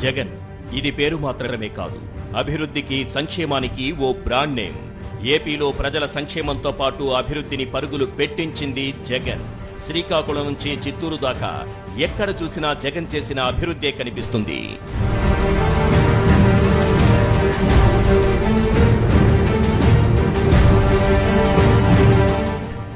జగన్ ఇది పేరు మాత్రమే కాదు, అభివృద్ధికి సంక్షేమానికి ఓ బ్రాండ్ నేమ్. ఏపీలో ప్రజల సంక్షేమంతో పాటు అభివృద్ధిని పరుగులు పెట్టించింది జగన్. శ్రీకాకుళం నుంచి చిత్తూరు దాకా ఎక్కడ చూసినా జగన్ చేసిన అభివృద్ధే కనిపిస్తుంది.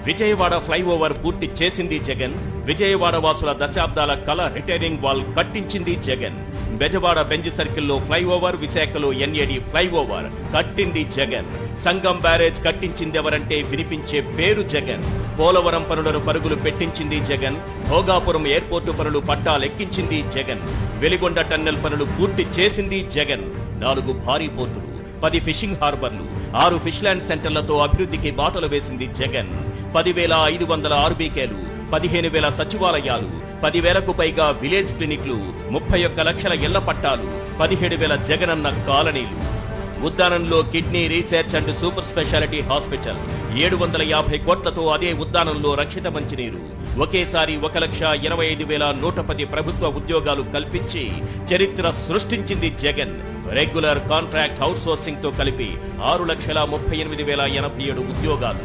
విజయవాడ ఫ్లైఓవర్ పూర్తి చేసింది జగన్. విజయవాడ వాసుల దశాబ్దాల కళ రిటైరింగ్ వాల్ కట్టించింది జగన్. బెజవాడ బెంజ్ సర్కిల్లో ఫ్లైఓవర్, విశాఖలో ఎన్ఏడి ఫ్లైఓవర్ కట్టింది జగన్. సంగం బ్యారేజ్ కట్టించిందెవరంటే వినిపించే పేరు జగన్. పోలవరం పనులను పరుగులు పెట్టించింది జగన్. భోగాపురం ఎయిర్పోర్టు పనులు పట్టాలెక్కించింది జగన్. వెలిగొండ టన్నెల్ పనులు పూర్తి చేసింది జగన్. 4 భారీ పోర్టులు, 10 ఫిషింగ్ హార్బర్లు, 6 ఫిష్లాండ్ సెంటర్లతో అభివృద్ధికి బాటలు వేసింది జగన్. 10,500 ఆర్బీకేలు, 15,000 సచివాలయాలు, 10,000కు పైగా విలేజ్ క్లినిక్లు, 31 లక్షల ఇళ్ల పట్టాలు, 17,000 జగనన్న కాలనీలు. ఉద్దానంలో kidney research and super speciality hospital, 750 కోట్లతో అదే ఉద్దానంలో రక్షిత మంచినీరు. ఒకేసారి 1,25,110 ప్రభుత్వ ఉద్యోగాలు కల్పించి చరిత్ర సృష్టించింది జగన్. రెగ్యులర్ కాంట్రాక్ట్ అవుట్సోర్సింగ్ తో కలిపి 6,38,087 ఉద్యోగాలు.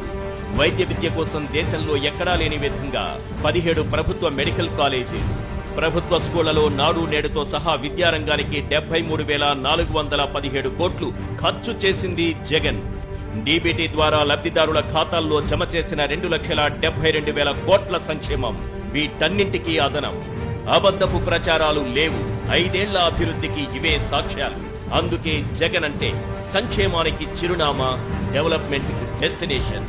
వైద్య విద్య కోసం దేశంలో ఎక్కడా లేని విధంగా 17 ప్రభుత్వ మెడికల్ కాలేజీలు. ప్రభుత్వ స్కూళ్లలో నాడు నేడుతో సహా విద్యారంగానికి 73,417 కోట్లు ఖర్చు చేసింది జగన్. డీబీటీ ద్వారా లబ్ధిదారుల ఖాతాల్లో జమ చేసిన 2,72,000 కోట్ల సంక్షేమం. వీటన్నింటికీ అదనం. అబద్ధపు ప్రచారాలు లేవు. 5 ఏళ్ల అభివృద్ధికి ఇవే సాక్ష్యాలు. అందుకే జగన్ అంటే సంక్షేమానికి చిరునామా, డెవలప్మెంట్ కు డెస్టినేషన్.